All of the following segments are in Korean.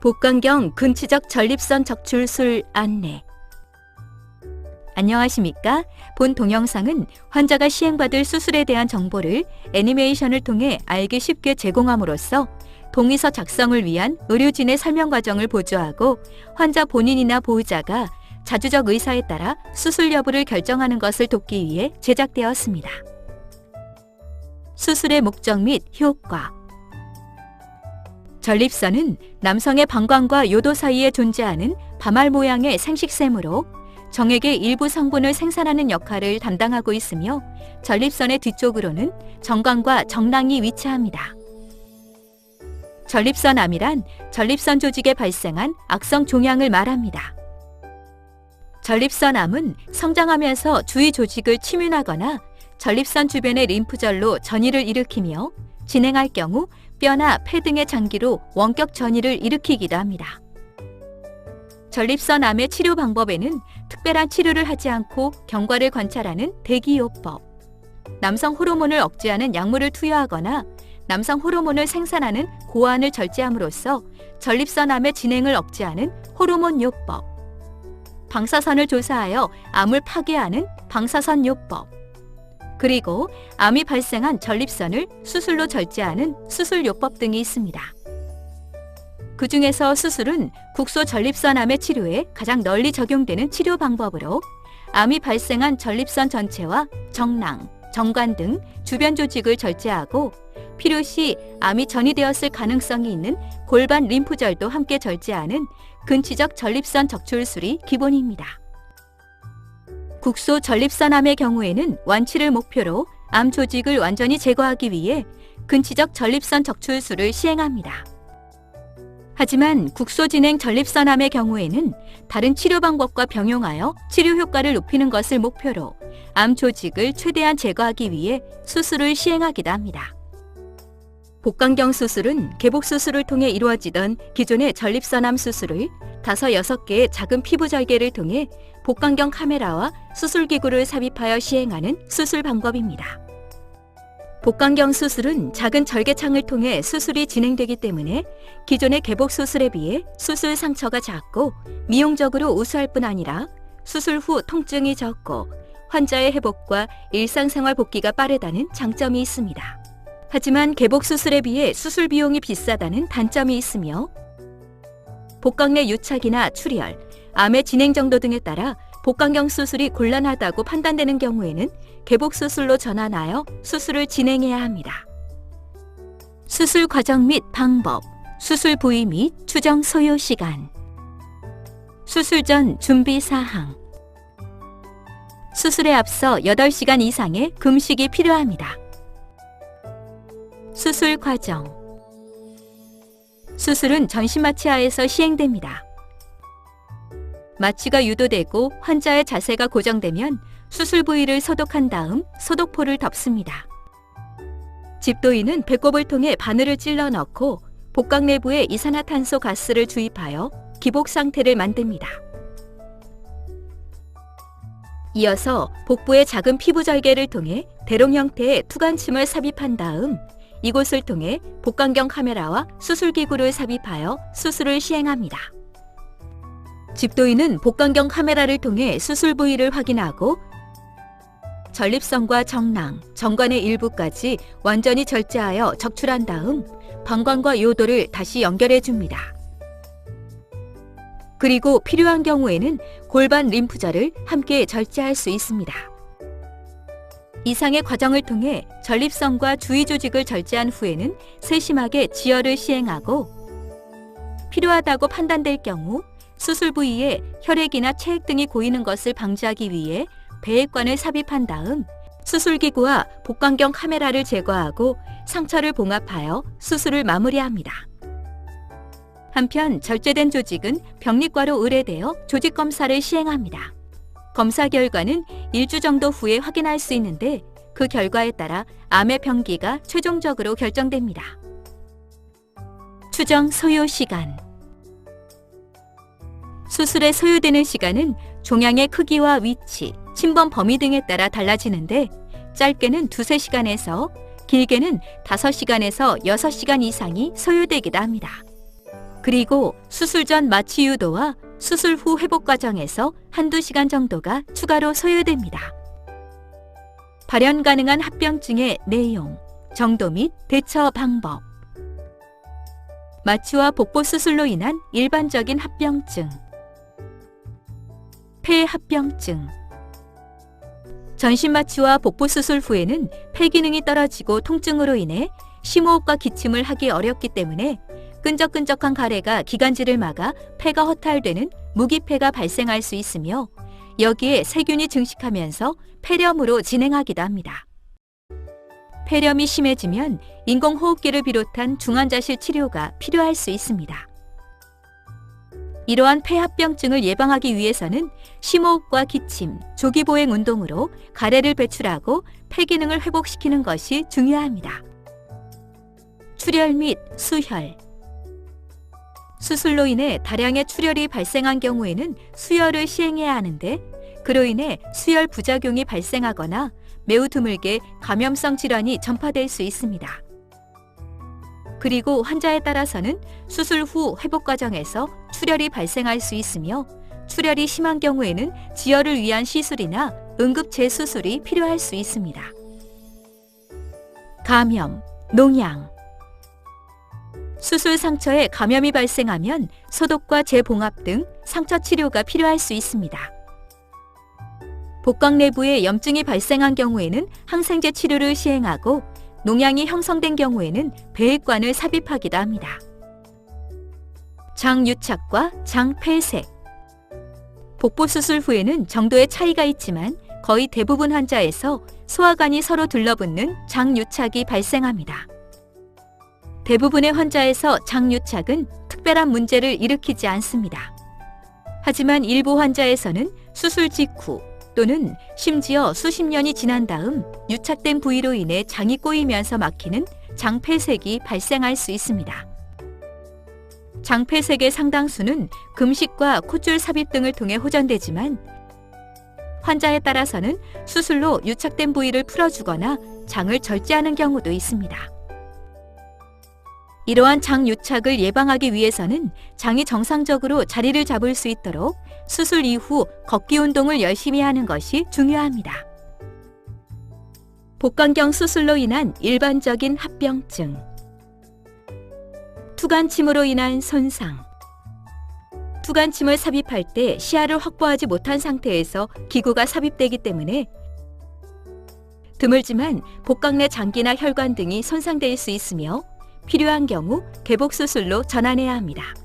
복강경 근치적 전립선 적출술 안내. 안녕하십니까? 본 동영상은 환자가 시행받을 수술에 대한 정보를 애니메이션을 통해 알기 쉽게 제공함으로써 동의서 작성을 위한 의료진의 설명 과정을 보조하고 환자 본인이나 보호자가 자주적 의사에 따라 수술 여부를 결정하는 것을 돕기 위해 제작되었습니다. 수술의 목적 및 효과. 전립선은 남성의 방광과 요도 사이에 존재하는 바말 모양의 생식샘으로 정액의 일부 성분을 생산하는 역할을 담당하고 있으며 전립선의 뒤쪽으로는 정관과 정낭이 위치합니다. 전립선암이란 전립선 조직에 발생한 악성 종양을 말합니다. 전립선암은 성장하면서 주위 조직을 침윤하거나 전립선 주변의 림프절로 전이를 일으키며 진행할 경우 뼈나 폐 등의 장기로 원격 전이를 일으키기도 합니다. 전립선암의 치료 방법에는 특별한 치료를 하지 않고 경과를 관찰하는 대기요법, 남성 호르몬을 억제하는 약물을 투여하거나 남성 호르몬을 생산하는 고환을 절제함으로써 전립선암의 진행을 억제하는 호르몬요법, 방사선을 조사하여 암을 파괴하는 방사선요법, 그리고 암이 발생한 전립선을 수술로 절제하는 수술요법 등이 있습니다. 그 중에서 수술은 국소 전립선암의 치료에 가장 널리 적용되는 치료 방법으로 암이 발생한 전립선 전체와 정낭, 정관 등 주변 조직을 절제하고 필요시 암이 전이되었을 가능성이 있는 골반 림프절도 함께 절제하는 근치적 전립선 적출술이 기본입니다. 국소 전립선암의 경우에는 완치를 목표로 암 조직을 완전히 제거하기 위해 근치적 전립선 적출술을 시행합니다. 하지만 국소 진행 전립선암의 경우에는 다른 치료 방법과 병용하여 치료 효과를 높이는 것을 목표로 암 조직을 최대한 제거하기 위해 수술을 시행하기도 합니다. 복강경 수술은 개복 수술을 통해 이루어지던 기존의 전립선암 수술을 5, 6개의 작은 피부 절개를 통해 복강경 카메라와 수술기구를 삽입하여 시행하는 수술 방법입니다. 복강경 수술은 작은 절개창을 통해 수술이 진행되기 때문에 기존의 개복 수술에 비해 수술 상처가 작고 미용적으로 우수할 뿐 아니라 수술 후 통증이 적고 환자의 회복과 일상생활 복귀가 빠르다는 장점이 있습니다. 하지만 개복 수술에 비해 수술 비용이 비싸다는 단점이 있으며 복강 내 유착이나 출혈, 암의 진행 정도 등에 따라 복강경 수술이 곤란하다고 판단되는 경우에는 개복 수술로 전환하여 수술을 진행해야 합니다. 수술 과정 및 방법, 수술 부위 및 추정 소요 시간, 수술 전 준비 사항. 수술에 앞서 8시간 이상의 금식이 필요합니다. 수술 과정. 수술은 전신 마취하에서 시행됩니다. 마취가 유도되고 환자의 자세가 고정되면 수술 부위를 소독한 다음 소독포를 덮습니다. 집도인은 배꼽을 통해 바늘을 찔러 넣고 복강 내부에 이산화탄소 가스를 주입하여 기복 상태를 만듭니다. 이어서 복부의 작은 피부 절개를 통해 대롱 형태의 투관침을 삽입한 다음 이곳을 통해 복강경 카메라와 수술기구를 삽입하여 수술을 시행합니다. 집도인은 복강경 카메라를 통해 수술 부위를 확인하고 전립선과 정낭, 정관의 일부까지 완전히 절제하여 적출한 다음 방광과 요도를 다시 연결해 줍니다. 그리고 필요한 경우에는 골반 림프절을 함께 절제할 수 있습니다. 이상의 과정을 통해 전립선과 주위 조직을 절제한 후에는 세심하게 지혈을 시행하고 필요하다고 판단될 경우 수술 부위에 혈액이나 체액 등이 고이는 것을 방지하기 위해 배액관을 삽입한 다음 수술기구와 복강경 카메라를 제거하고 상처를 봉합하여 수술을 마무리합니다. 한편 절제된 조직은 병리과로 의뢰되어 조직 검사를 시행합니다. 검사 결과는 일주 정도 후에 확인할 수 있는데 그 결과에 따라 암의 병기가 최종적으로 결정됩니다. 추정 소요 시간. 수술에 소요되는 시간은 종양의 크기와 위치, 침범 범위 등에 따라 달라지는데 짧게는 2-3시간에서 길게는 5시간에서 6시간 이상이 소요되기도 합니다. 그리고 수술 전 마취 유도와 수술 후 회복 과정에서 한두 시간 정도가 추가로 소요됩니다. 발현 가능한 합병증의 내용, 정도 및 대처 방법. 마취와 복부 수술로 인한 일반적인 합병증. 폐합병증. 전신 마취와 복부 수술 후에는 폐 기능이 떨어지고 통증으로 인해 심호흡과 기침을 하기 어렵기 때문에 끈적끈적한 가래가 기관지를 막아 폐가 허탈되는 무기폐가 발생할 수 있으며, 여기에 세균이 증식하면서 폐렴으로 진행하기도 합니다. 폐렴이 심해지면 인공호흡기를 비롯한 중환자실 치료가 필요할 수 있습니다. 이러한 폐합병증을 예방하기 위해서는 심호흡과 기침, 조기보행 운동으로 가래를 배출하고 폐 기능을 회복시키는 것이 중요합니다. 출혈 및 수혈. 수술로 인해 다량의 출혈이 발생한 경우에는 수혈을 시행해야 하는데, 그로 인해 수혈 부작용이 발생하거나 매우 드물게 감염성 질환이 전파될 수 있습니다. 그리고 환자에 따라서는 수술 후 회복 과정에서 출혈이 발생할 수 있으며, 출혈이 심한 경우에는 지혈을 위한 시술이나 응급 재수술이 필요할 수 있습니다. 감염, 농양. 수술 상처에 감염이 발생하면 소독과 재봉합 등 상처 치료가 필요할 수 있습니다. 복강 내부에 염증이 발생한 경우에는 항생제 치료를 시행하고, 농양이 형성된 경우에는 배액관을 삽입하기도 합니다. 장유착과 장폐색. 복부 수술 후에는 정도의 차이가 있지만 거의 대부분 환자에서 소화관이 서로 들러붙는 장유착이 발생합니다. 대부분의 환자에서 장유착은 특별한 문제를 일으키지 않습니다. 하지만 일부 환자에서는 수술 직후 또는 심지어 수십 년이 지난 다음 유착된 부위로 인해 장이 꼬이면서 막히는 장폐색이 발생할 수 있습니다. 장폐색의 상당수는 금식과 콧줄 삽입 등을 통해 호전되지만, 환자에 따라서는 수술로 유착된 부위를 풀어주거나 장을 절제하는 경우도 있습니다. 이러한 장 유착을 예방하기 위해서는 장이 정상적으로 자리를 잡을 수 있도록 수술 이후 걷기 운동을 열심히 하는 것이 중요합니다. 복강경 수술로 인한 일반적인 합병증. 투간침으로 인한 손상. 투간침을 삽입할 때 시야를 확보하지 못한 상태에서 기구가 삽입되기 때문에 드물지만 복강 내 장기나 혈관 등이 손상될 수 있으며, 필요한 경우 개복 수술로 전환해야 합니다.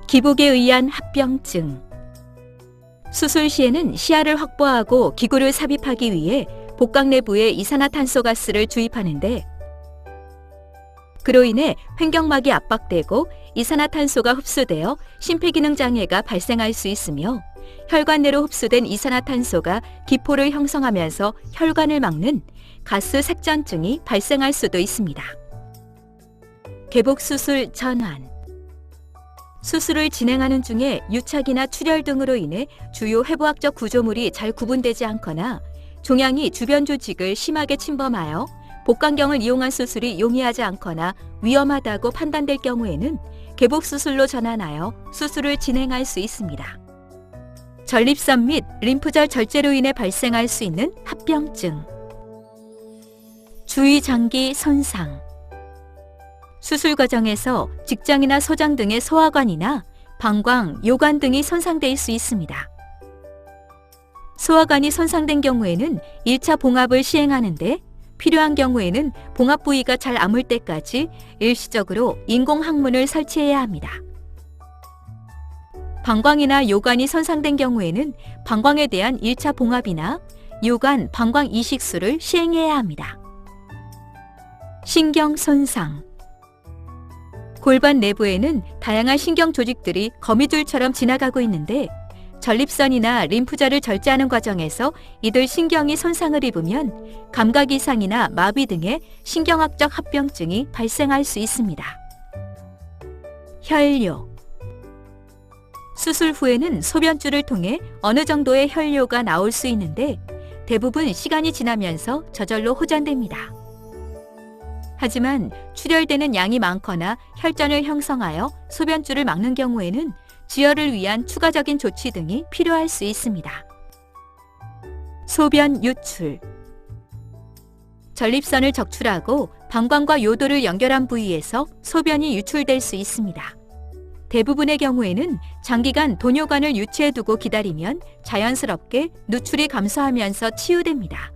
기복에 의한 합병증. 수술 시에는 시야를 확보하고 기구를 삽입하기 위해 복강 내부에 이산화탄소가스를 주입하는데, 그로 인해 횡격막이 압박되고 이산화탄소가 흡수되어 심폐기능 장애가 발생할 수 있으며, 혈관 내로 흡수된 이산화탄소가 기포를 형성하면서 혈관을 막는 가스 색전증이 발생할 수도 있습니다. 개복수술 전환. 수술을 진행하는 중에 유착이나 출혈 등으로 인해 주요 해부학적 구조물이 잘 구분되지 않거나 종양이 주변 조직을 심하게 침범하여 복강경을 이용한 수술이 용이하지 않거나 위험하다고 판단될 경우에는 개복수술로 전환하여 수술을 진행할 수 있습니다. 전립선 및 림프절 절제로 인해 발생할 수 있는 합병증. 주위 장기 손상. 수술 과정에서 직장이나 소장 등의 소화관이나 방광, 요관 등이 손상될 수 있습니다. 소화관이 손상된 경우에는 1차 봉합을 시행하는데, 필요한 경우에는 봉합 부위가 잘 아물 때까지 일시적으로 인공항문을 설치해야 합니다. 방광이나 요관이 손상된 경우에는 방광에 대한 1차 봉합이나 요관 방광 이식술을 시행해야 합니다. 신경 손상. 골반 내부에는 다양한 신경 조직들이 거미줄처럼 지나가고 있는데, 전립선이나 림프절을 절제하는 과정에서 이들 신경이 손상을 입으면 감각 이상이나 마비 등의 신경학적 합병증이 발생할 수 있습니다. 혈뇨. 수술 후에는 소변줄을 통해 어느 정도의 혈뇨가 나올 수 있는데, 대부분 시간이 지나면서 저절로 호전됩니다. 하지만 출혈되는 양이 많거나 혈전을 형성하여 소변줄을 막는 경우에는 지혈을 위한 추가적인 조치 등이 필요할 수 있습니다. 소변 유출. 전립선을 적출하고 방광과 요도를 연결한 부위에서 소변이 유출될 수 있습니다. 대부분의 경우에는 장기간 도뇨관을 유치해두고 기다리면 자연스럽게 누출이 감소하면서 치유됩니다.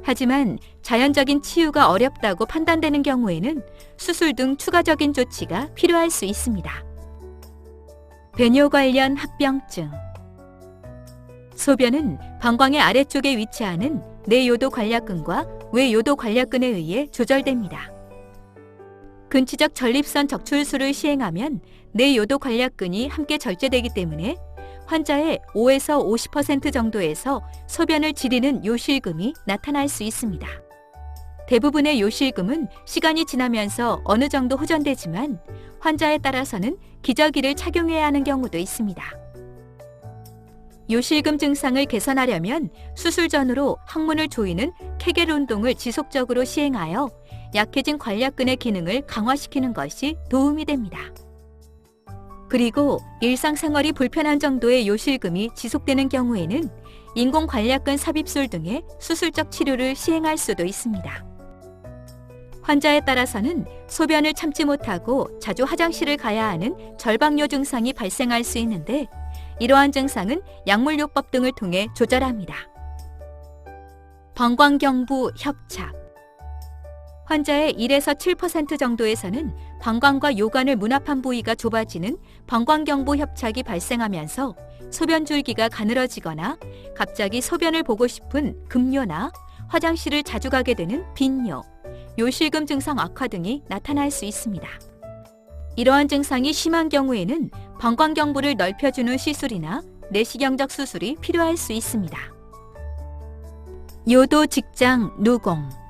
하지만 자연적인 치유가 어렵다고 판단되는 경우에는 수술 등 추가적인 조치가 필요할 수 있습니다. 배뇨 관련 합병증. 소변은 방광의 아래쪽에 위치하는 내요도 관략근과 외요도 관략근에 의해 조절됩니다. 근치적 전립선 적출술을 시행하면 내요도 관략근이 함께 절제되기 때문에 환자의 5에서 50% 정도에서 소변을 지리는 요실금이 나타날 수 있습니다. 대부분의 요실금은 시간이 지나면서 어느 정도 호전되지만 환자에 따라서는 기저귀를 착용해야 하는 경우도 있습니다. 요실금 증상을 개선하려면 수술 전후로 항문을 조이는 케겔 운동을 지속적으로 시행하여 약해진 관략근의 기능을 강화시키는 것이 도움이 됩니다. 그리고 일상생활이 불편한 정도의 요실금이 지속되는 경우에는 인공 관략근 삽입술 등의 수술적 치료를 시행할 수도 있습니다. 환자에 따라서는 소변을 참지 못하고 자주 화장실을 가야 하는 절박뇨 증상이 발생할 수 있는데 이러한 증상은 약물요법 등을 통해 조절합니다. 방광경부 협착. 환자의 1에서 7% 정도에서는 방광과 요관을 문합한 부위가 좁아지는 방광경부 협착이 발생하면서 소변줄기가 가늘어지거나 갑자기 소변을 보고 싶은 급뇨나 화장실을 자주 가게 되는 빈뇨, 요실금 증상 악화 등이 나타날 수 있습니다. 이러한 증상이 심한 경우에는 방광경부를 넓혀주는 시술이나 내시경적 수술이 필요할 수 있습니다. 요도 직장 누공.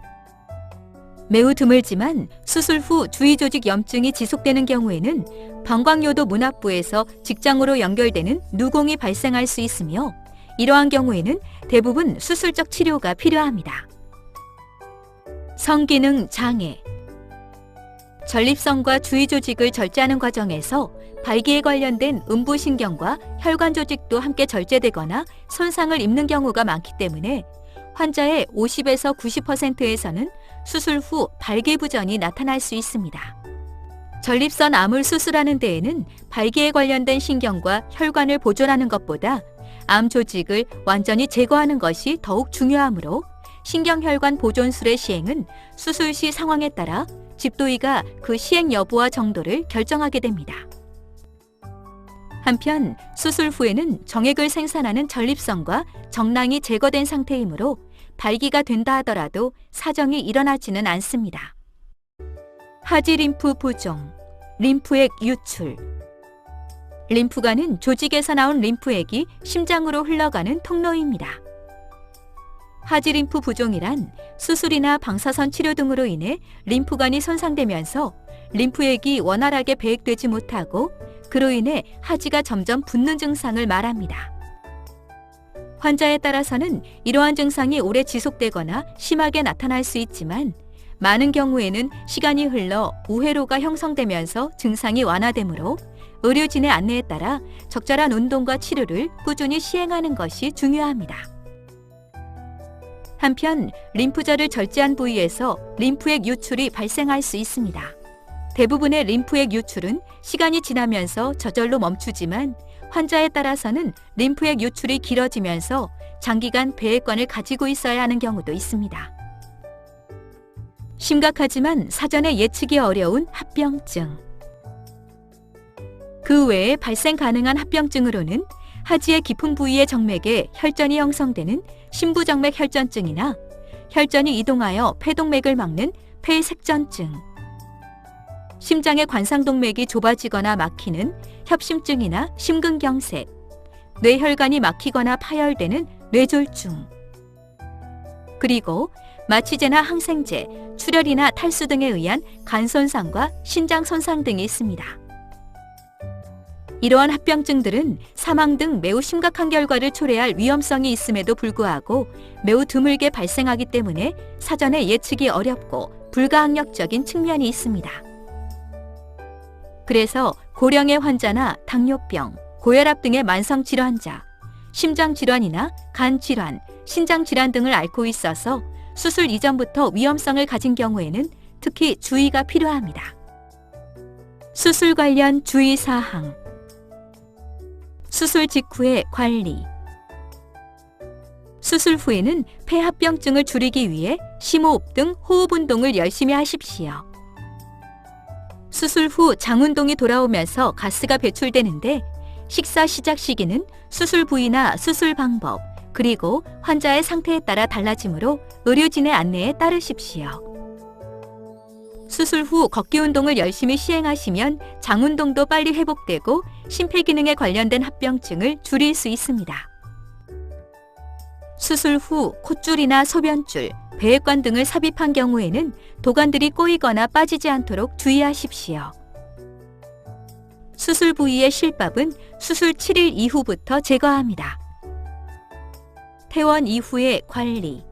매우 드물지만 수술 후 주위조직 염증이 지속되는 경우에는 방광요도 문합부에서 직장으로 연결되는 누공이 발생할 수 있으며 이러한 경우에는 대부분 수술적 치료가 필요합니다. 성기능 장애. 전립선과 주위조직을 절제하는 과정에서 발기에 관련된 음부신경과 혈관 조직도 함께 절제되거나 손상을 입는 경우가 많기 때문에 환자의 50에서 90%에서는 수술 후 발기부전이 나타날 수 있습니다. 전립선 암을 수술하는 데에는 발기에 관련된 신경과 혈관을 보존하는 것보다 암 조직을 완전히 제거하는 것이 더욱 중요하므로 신경혈관 보존술의 시행은 수술 시 상황에 따라 집도의가 그 시행 여부와 정도를 결정하게 됩니다. 한편 수술 후에는 정액을 생산하는 전립선과 정낭이 제거된 상태이므로 발기가 된다 하더라도 사정이 일어나지는 않습니다. 하지 림프 부종, 림프액 유출. 림프관은 조직에서 나온 림프액이 심장으로 흘러가는 통로입니다. 하지 림프 부종이란 수술이나 방사선 치료 등으로 인해 림프관이 손상되면서 림프액이 원활하게 배액되지 못하고 그로 인해 하지가 점점 붓는 증상을 말합니다. 환자에 따라서는 이러한 증상이 오래 지속되거나 심하게 나타날 수 있지만 많은 경우에는 시간이 흘러 우회로가 형성되면서 증상이 완화되므로 의료진의 안내에 따라 적절한 운동과 치료를 꾸준히 시행하는 것이 중요합니다. 한편 림프절을 절제한 부위에서 림프액 유출이 발생할 수 있습니다. 대부분의 림프액 유출은 시간이 지나면서 저절로 멈추지만 환자에 따라서는 림프액 유출이 길어지면서 장기간 배액관을 가지고 있어야 하는 경우도 있습니다. 심각하지만 사전에 예측이 어려운 합병증. 그 외에 발생 가능한 합병증으로는 하지의 깊은 부위의 정맥에 혈전이 형성되는 심부정맥 혈전증이나 혈전이 이동하여 폐동맥을 막는 폐색전증, 심장의 관상동맥이 좁아지거나 막히는 협심증이나 심근경색, 뇌혈관이 막히거나 파열되는 뇌졸중, 그리고 마취제나 항생제, 출혈이나 탈수 등에 의한 간 손상과 신장 손상 등이 있습니다. 이러한 합병증들은 사망 등 매우 심각한 결과를 초래할 위험성이 있음에도 불구하고 매우 드물게 발생하기 때문에 사전에 예측이 어렵고 불가항력적인 측면이 있습니다. 그래서 고령의 환자나 당뇨병, 고혈압 등의 만성질환자, 심장질환이나 간질환, 신장질환 등을 앓고 있어서 수술 이전부터 위험성을 가진 경우에는 특히 주의가 필요합니다. 수술 관련 주의사항. 수술 직후의 관리. 수술 후에는 폐합병증을 줄이기 위해 심호흡 등 호흡 운동을 열심히 하십시오. 수술 후 장운동이 돌아오면서 가스가 배출되는데 식사 시작 시기는 수술 부위나 수술 방법, 그리고 환자의 상태에 따라 달라지므로 의료진의 안내에 따르십시오. 수술 후 걷기 운동을 열심히 시행하시면 장운동도 빨리 회복되고 심폐기능에 관련된 합병증을 줄일 수 있습니다. 수술 후 콧줄이나 소변줄, 배액관 등을 삽입한 경우에는 도관들이 꼬이거나 빠지지 않도록 주의하십시오. 수술 부위의 실밥은 수술 7일 이후부터 제거합니다. 퇴원 이후의 관리.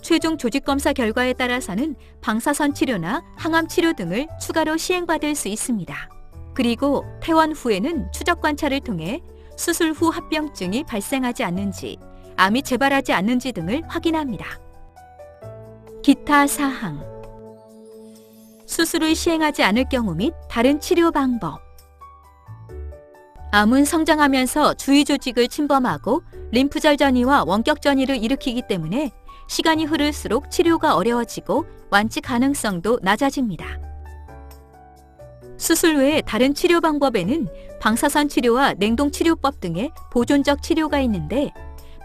최종 조직검사 결과에 따라서는 방사선 치료나 항암 치료 등을 추가로 시행받을 수 있습니다. 그리고 퇴원 후에는 추적 관찰을 통해 수술 후 합병증이 발생하지 않는지, 암이 재발하지 않는지 등을 확인합니다. 기타 사항. 수술을 시행하지 않을 경우 및 다른 치료 방법. 암은 성장하면서 주위 조직을 침범하고 림프절 전이와 원격 전이를 일으키기 때문에 시간이 흐를수록 치료가 어려워지고 완치 가능성도 낮아집니다. 수술 외에 다른 치료 방법에는 방사선 치료와 냉동 치료법 등의 보존적 치료가 있는데,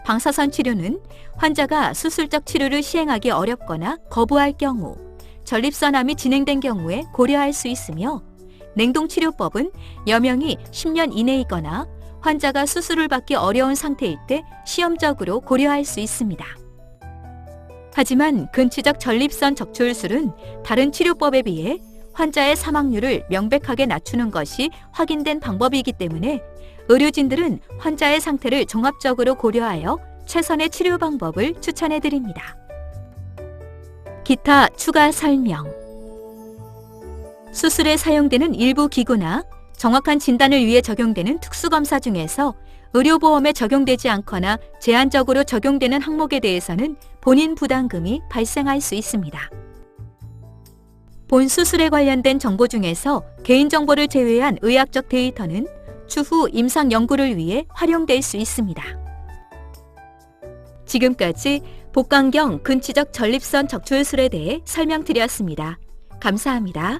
방사선 치료는 환자가 수술적 치료를 시행하기 어렵거나 거부할 경우, 전립선암이 진행된 경우에 고려할 수 있으며, 냉동 치료법은 여명이 10년 이내이거나 환자가 수술을 받기 어려운 상태일 때 시험적으로 고려할 수 있습니다. 하지만 근치적 전립선 적출술은 다른 치료법에 비해 환자의 사망률을 명백하게 낮추는 것이 확인된 방법이기 때문에 의료진들은 환자의 상태를 종합적으로 고려하여 최선의 치료 방법을 추천해 드립니다. 기타 추가 설명. 수술에 사용되는 일부 기구나 정확한 진단을 위해 적용되는 특수검사 중에서 의료보험에 적용되지 않거나 제한적으로 적용되는 항목에 대해서는 본인 부담금이 발생할 수 있습니다. 본 수술에 관련된 정보 중에서 개인정보를 제외한 의학적 데이터는 추후 임상 연구를 위해 활용될 수 있습니다. 지금까지 복강경 근치적 전립선 적출술에 대해 설명드렸습니다. 감사합니다.